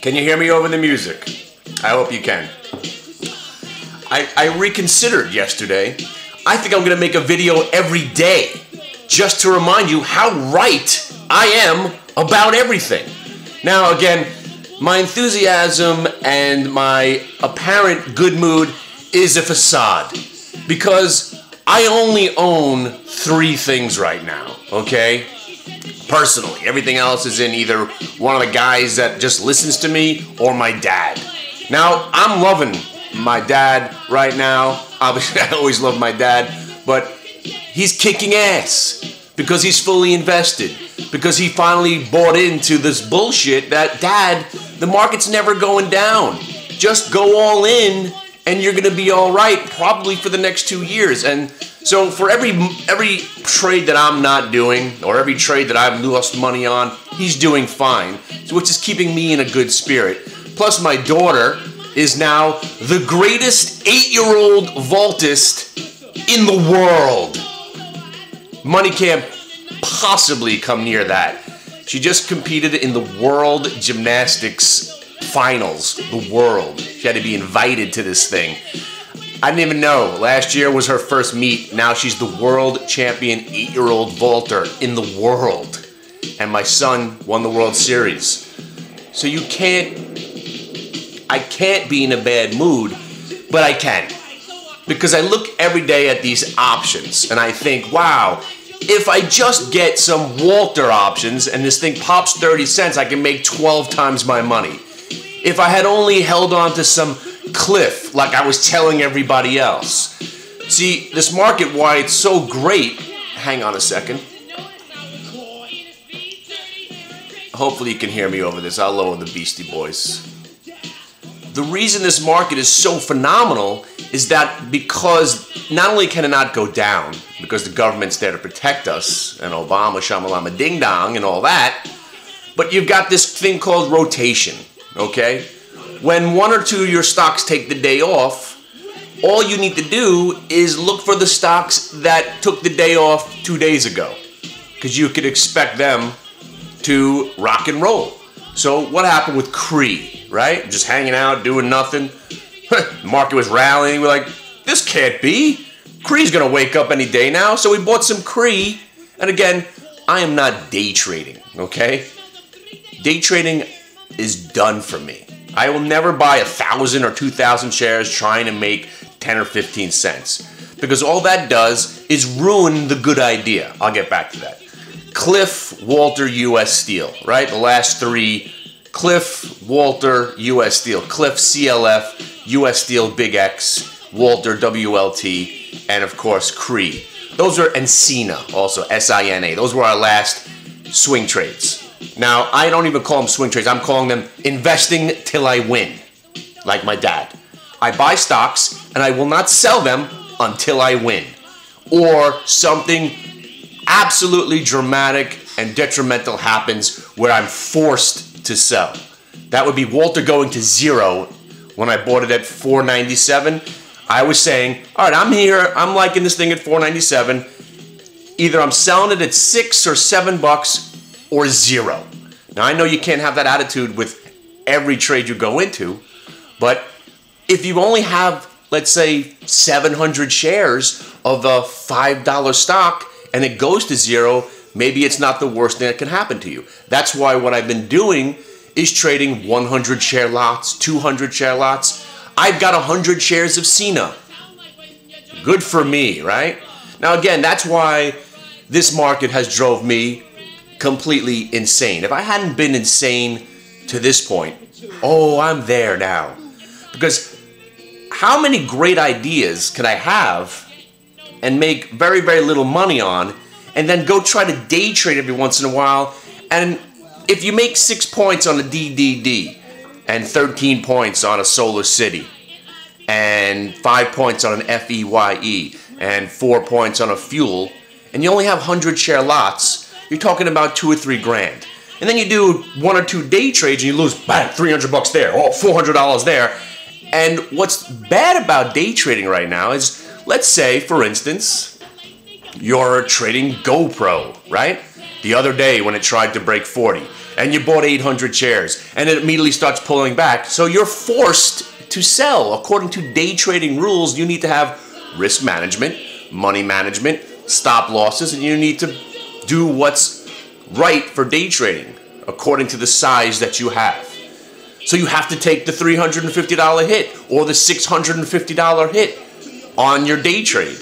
Can you hear me over the music? I hope you can. I reconsidered yesterday. I think I'm going to make a video every day just to remind you how right I am about everything. Now, again, my enthusiasm and my apparent good mood is a facade because I only own 3 things right now, okay? Personally, everything else is in either one of the guys that just listens to me or my dad. Now, I'm loving my dad right now. Obviously, I always love my dad, but he's kicking ass because he's fully invested, because he finally bought into this bullshit that, Dad, the market's never going down. Just go all in and you're going to be all right probably for the next 2 years. And so for every trade that I'm not doing or every trade that I've lost money on, he's doing fine, so which is keeping me in a good spirit. Plus my daughter is now the greatest 8-year-old vaultist in the world. Money can't possibly come near that. She just competed in the World Gymnastics Finals, the world. She had to be invited to this thing. I didn't even know. Last year was her first meet. Now she's the world champion 8-year-old vaulter in the world. And my son won the World Series. So I can't be in a bad mood, but I can. Because I look every day at these options and I think, wow, if I just get some Walter options and this thing pops 30 cents, I can make 12 times my money. If I had only held on to some cliff like I was telling everybody else. See, this market, why it's so great, hang on a second. Hopefully you can hear me over this. I'll lower the Beastie Boys. The reason this market is so phenomenal is that because not only can it not go down, because the government's there to protect us, and Obama, shamalama ding dong, and all that, but you've got this thing called rotation, okay? When 1 or 2 of your stocks take the day off, all you need to do is look for the stocks that took the day off 2 days ago, because you could expect them to rock and roll. So what happened with Cree, right? Just hanging out, doing nothing. The market was rallying. We're like, this can't be. Cree's going to wake up any day now. So we bought some Cree. And again, I am not day trading, okay? Day trading is done for me. I will never buy 1,000 or 2,000 shares trying to make 10 or 15 cents. Because all that does is ruin the good idea. I'll get back to that. Cliff, Walter, U.S. Steel, right? The last 3, Cliff, Walter, U.S. Steel. Cliff, CLF, U.S. Steel, Big X, Walter, WLT, and of course, Cree. Those are, and Sina, also, S-I-N-A. Those were our last swing trades. Now, I don't even call them swing trades. I'm calling them investing till I win, like my dad. I buy stocks, and I will not sell them until I win. Or something absolutely dramatic and detrimental happens where I'm forced to sell. That would be Walter going to 0 when I bought it at $4.97. I was saying, all right, I'm here. I'm liking this thing at $4.97. Either I'm selling it at $6 or $7 or 0. Now, I know you can't have that attitude with every trade you go into, but if you only have, let's say, 700 shares of a $5 stock, and it goes to 0, maybe it's not the worst thing that can happen to you. That's why what I've been doing is trading 100 share lots, 200 share lots. I've got 100 shares of Sina. Good for me, right? Now again, that's why this market has drove me completely insane. If I hadn't been insane to this point, oh, I'm there now. Because how many great ideas could I have and make very, very little money on, and then go try to day trade every once in a while, and if you make 6 points on a DDD, and 13 points on a Solar City, and 5 points on an FEYE, and 4 points on a Fuel, and you only have 100 share lots, you're talking about 2 or 3 grand. And then you do 1 or 2 day trades, and you lose, bang, $300 there, oh, $400 there. And what's bad about day trading right now is, let's say, for instance, you're trading GoPro, right? The other day when it tried to break 40. and you bought 800 shares, and it immediately starts pulling back. So you're forced to sell. According to day trading rules, you need to have risk management, money management, stop losses, and you need to do what's right for day trading according to the size that you have. So you have to take the $350 hit or the $650 hit on your day trade,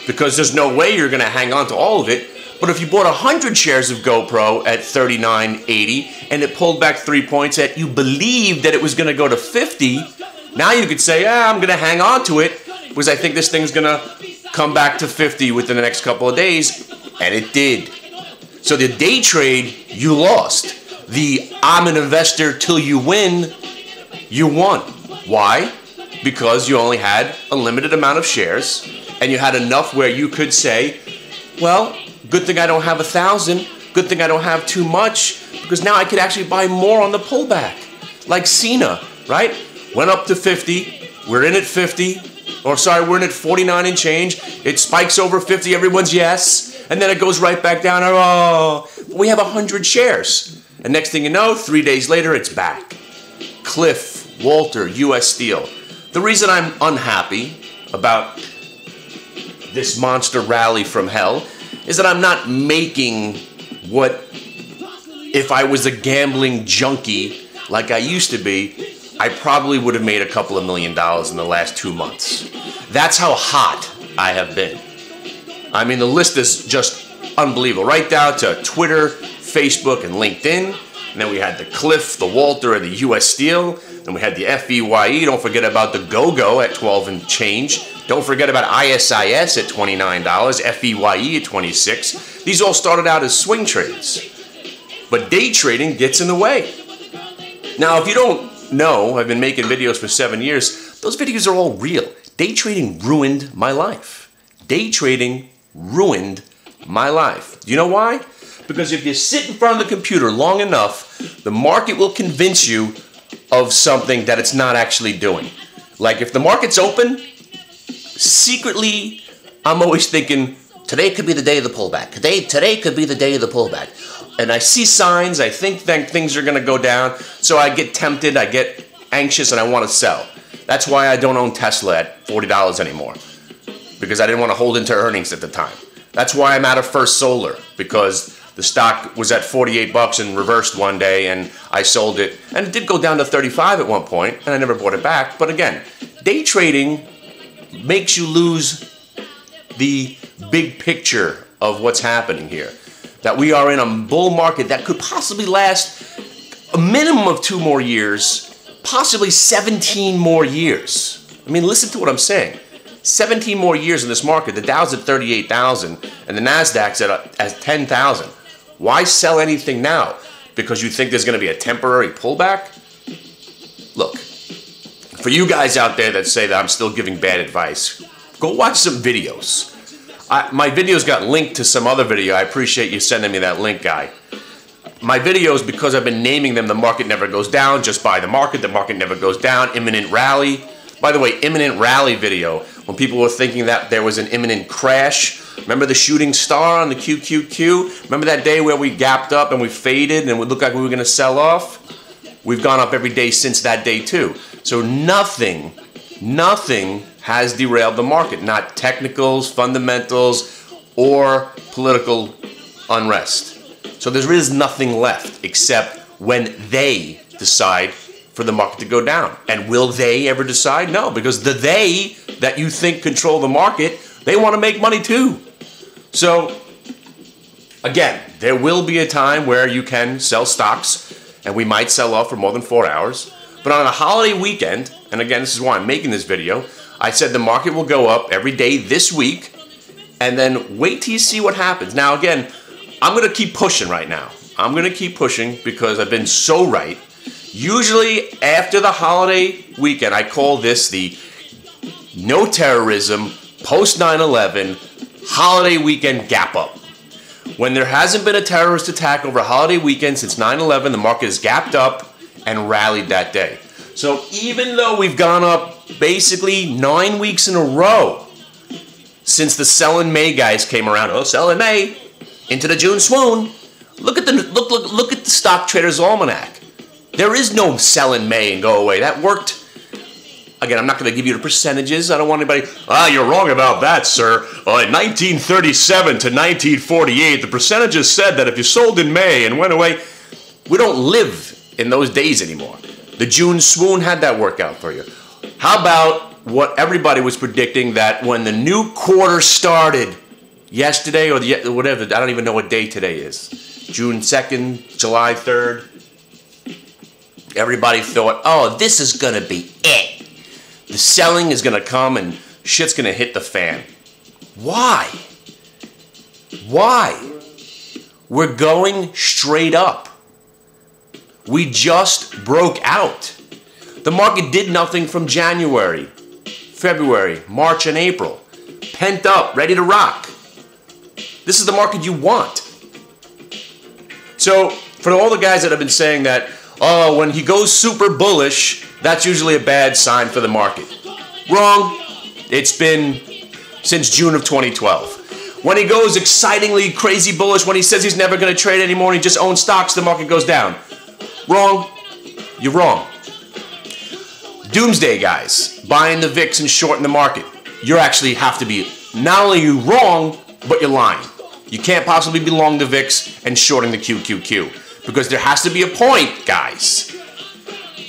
because there's no way you're going to hang on to all of it. But if you bought 100 shares of GoPro at $39.80 and it pulled back 3 points that you believed that it was going to go to 50, now you could say, I'm going to hang on to it because I think this thing's going to come back to 50 within the next couple of days. And it did. So the day trade, you lost. The I'm an investor till you win, you won. Why? Because you only had a limited amount of shares and you had enough where you could say, well, good thing I don't have 1,000. Good thing I don't have too much, because now I could actually buy more on the pullback. Like Cena, right? Went up to 50. We're in at 50. Or sorry, we're in at 49 and change. It spikes over 50. Everyone's yes. And then it goes right back down. Oh, we have 100 shares. And next thing you know, 3 days later, it's back. Cliff, Walter, U.S. Steel. The reason I'm unhappy about this monster rally from hell is that I'm not making what, if I was a gambling junkie like I used to be, I probably would have made a couple of $1 million in the last 2 months. That's how hot I have been. I mean, the list is just unbelievable. Right down to Twitter, Facebook, and LinkedIn. And then we had the Cliff, the Walter, and the U.S. Steel. Then we had the FEYE. Don't forget about the GoGo at 12 and change. Don't forget about ISIS at $29, FEYE at $26. These all started out as swing trades. But day trading gets in the way. Now, if you don't know, I've been making videos for 7 years. Those videos are all real. Day trading ruined my life. Day trading ruined my life. Do you know why? Because if you sit in front of the computer long enough, the market will convince you of something that it's not actually doing. Like if the market's open, secretly, I'm always thinking, today could be the day of the pullback. Today could be the day of the pullback. And I see signs, I think things are going to go down, so I get tempted, I get anxious, and I want to sell. That's why I don't own Tesla at $40 anymore, because I didn't want to hold into earnings at the time. That's why I'm out of First Solar, because the stock was at 48 bucks and reversed one day, and I sold it. And it did go down to 35 at one point, and I never bought it back. But again, day trading makes you lose the big picture of what's happening here. That we are in a bull market that could possibly last a minimum of 2 more years, possibly 17 more years. I mean, listen to what I'm saying. 17 more years in this market. The Dow's at 38,000 and the Nasdaq's at 10,000. Why sell anything now? Because you think there's going to be a temporary pullback? Look, for you guys out there that say that I'm still giving bad advice, go watch some videos. My videos got linked to some other video. I appreciate you sending me that link, guy. My videos, because I've been naming them, the market never goes down, just buy the market never goes down, imminent rally. By the way, imminent rally video, when people were thinking that there was an imminent crash, remember the shooting star on the QQQ? Remember that day where we gapped up and we faded and it looked like we were going to sell off? We've gone up every day since that day too. So nothing has derailed the market. Not technicals, fundamentals, or political unrest. So there is nothing left except when they decide for the market to go down. And will they ever decide? No, because the they that you think control the market, they want to make money too. So, again, there will be a time where you can sell stocks, and we might sell off for more than 4 hours. But on a holiday weekend, and again, this is why I'm making this video, I said the market will go up every day this week, and then wait till you see what happens. Now, again, I'm going to keep pushing right now. I'm going to keep pushing because I've been so right. Usually, after the holiday weekend, I call this the no terrorism, post 9/11, holiday weekend gap up. When there hasn't been a terrorist attack over a holiday weekend since 9/11, the market has gapped up and rallied that day. So even though we've gone up basically 9 weeks in a row since the sell in May guys came around, oh, sell in May, into the June swoon, Look at the Stock Traders Almanac. There is no sell in May and go away. That worked. Again, I'm not going to give you the percentages. I don't want anybody, you're wrong about that, sir. In 1937 to 1948, the percentages said that if you sold in May and went away, we don't live in those days anymore. The June swoon had that work out for you. How about what everybody was predicting, that when the new quarter started yesterday or whatever, I don't even know what day today is. June 2nd, July 3rd. Everybody thought, oh, this is going to be it. The selling is going to come and shit's going to hit the fan. Why? Why? We're going straight up. We just broke out. The market did nothing from January, February, March, and April. Pent up, ready to rock. This is the market you want. So, for all the guys that have been saying that, oh, when he goes super bullish, that's usually a bad sign for the market. Wrong. It's been since June of 2012. When he goes excitingly crazy bullish, when he says he's never going to trade anymore and he just owns stocks, the market goes down. Wrong. You're wrong. Doomsday guys, buying the VIX and shorting the market. You actually have to be, not only you wrong, but you're lying. You can't possibly be long the VIX and shorting the QQQ. Because there has to be a point, guys.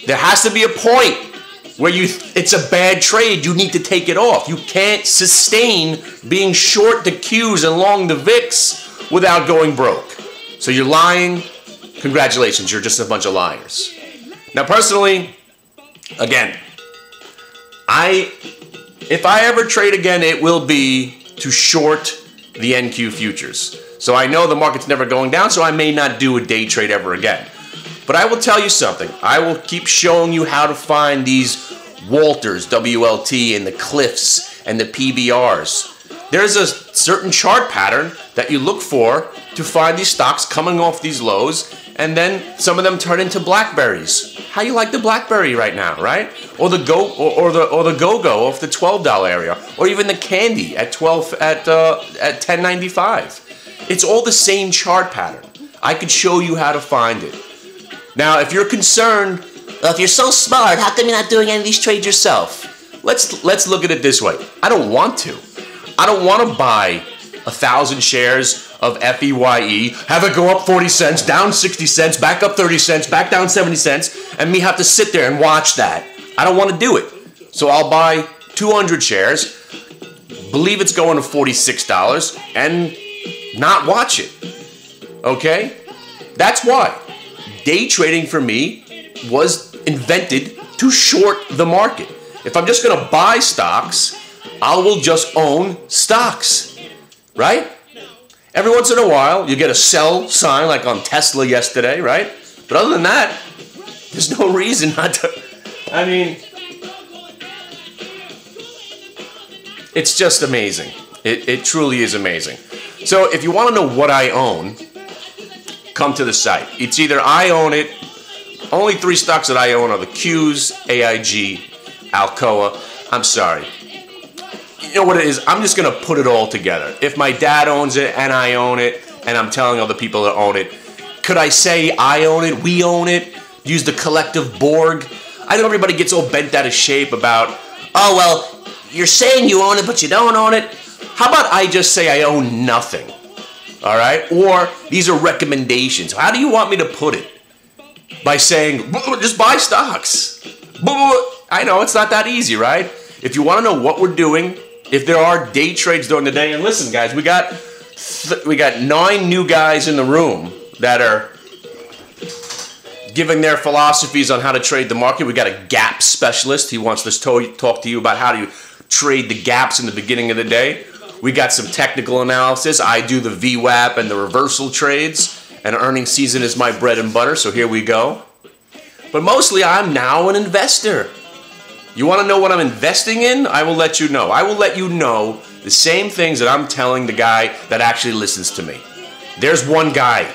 There has to be a point where it's a bad trade. You need to take it off. You can't sustain being short the Qs and long the VIX without going broke. So you're lying. Congratulations, you're just a bunch of liars. Now, personally, again, if I ever trade again, it will be to short the NQ futures. So I know the market's never going down, so I may not do a day trade ever again. But I will tell you something. I will keep showing you how to find these Walters, WLT, and the Cliffs, and the PBRs. There's a certain chart pattern that you look for to find these stocks coming off these lows, and then some of them turn into blackberries. How you like the blackberry right now, right? Or the go-go off the $12 area, or even the candy at $10.95. It's all the same chart pattern. I could show you how to find it. Now, if you're concerned, if you're so smart, how come you're not doing any of these trades yourself? Let's look at it this way. I don't want to. I don't want to buy 1,000 shares of FEYE, have it go up 40 cents, down 60 cents, back up 30 cents, back down 70 cents, and me have to sit there and watch that. I don't want to do it. So I'll buy 200 shares, believe it's going to $46, and not watch it. Okay? That's why. Day trading for me was invented to short the market. If I'm just going to buy stocks, I will just own stocks. Right? Every once in a while, you get a sell sign like on Tesla yesterday, right? But other than that, there's no reason not to. I mean, it's just amazing. It truly is amazing. So if you want to know what I own, come to the site. It's either I own it. Only 3 stocks that I own are the Qs, AIG, Alcoa. I'm sorry. You know what it is? I'm just going to put it all together. If my dad owns it and I own it, and I'm telling other people that own it, could I say I own it, we own it, use the collective Borg? I know everybody gets all bent out of shape about, oh, well, you're saying you own it, but you don't own it. How about I just say I own nothing? All right? Or these are recommendations. How do you want me to put it? By saying, just buy stocks. I know, it's not that easy, right? If you want to know what we're doing, if there are day trades during the day, and listen, guys, we got 9 new guys in the room that are giving their philosophies on how to trade the market. We got a gap specialist. He wants to talk to you about how to trade the gaps in the beginning of the day. We got some technical analysis. I do the VWAP and the reversal trades, and earnings season is my bread and butter, so here we go. But mostly, I'm now an investor. You want to know what I'm investing in? I will let you know. I will let you know the same things that I'm telling the guy that actually listens to me. There's one guy.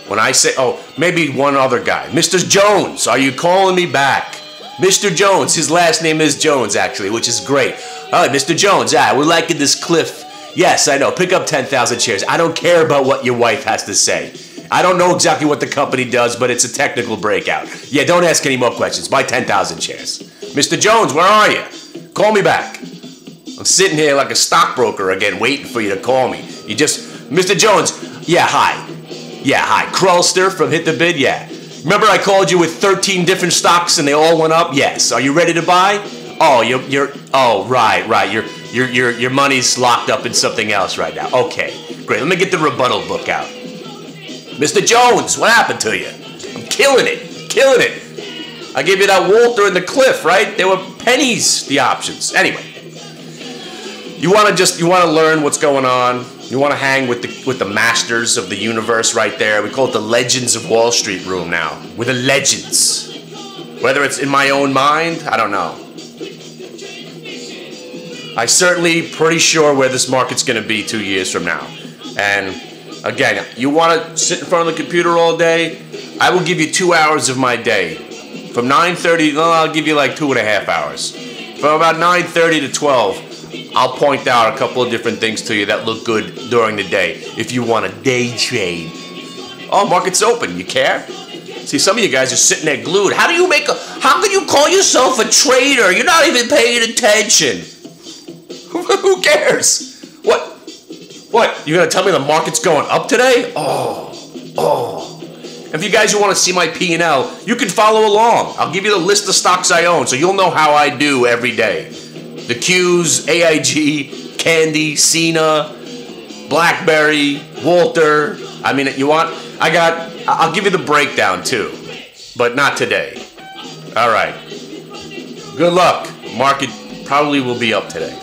When I say, oh, maybe one other guy. Mr. Jones, are you calling me back? Mr. Jones, his last name is Jones, actually, which is great. All right, Mr. Jones, we're liking this Cliff. Yes, I know, pick up 10,000 shares. I don't care about what your wife has to say. I don't know exactly what the company does, but it's a technical breakout. Yeah, don't ask any more questions. Buy 10,000 shares. Mr. Jones, where are you? Call me back. I'm sitting here like a stockbroker again, waiting for you to call me. You just, Mr. Jones, yeah, hi. Yeah, hi. Krulster from Hit the Bid, yeah. Remember I called you with 13 different stocks and they all went up? Yes. Are you ready to buy? Oh, right. Your money's locked up in something else right now. Okay, great. Let me get the rebuttal book out. Mr. Jones, what happened to you? I'm killing it. I gave you that Walter and the Cliff, right? They were pennies, the options. Anyway, you want to learn what's going on. You want to hang with the masters of the universe right there. We call it the Legends of Wall Street room now. We're the legends. Whether it's in my own mind, I don't know. I certainly pretty sure where this market's going to be 2 years from now. And again, you want to sit in front of the computer all day? I will give you 2 hours of my day. From 9:30, I'll give you like 2.5 hours. From about 9:30 to 12, I'll point out a couple of different things to you that look good during the day if you want to day trade. Oh, market's open. You care? See, some of you guys are sitting there glued. How can you call yourself a trader? You're not even paying attention. Who cares? What? You're going to tell me the market's going up today? Oh. If you guys who want to see my P&L, you can follow along. I'll give you the list of stocks I own so you'll know how I do every day. The Qs, AIG, Candy, Cena, BlackBerry, Walter. I mean, I'll give you the breakdown too, but not today. All right. Good luck. Market probably will be up today.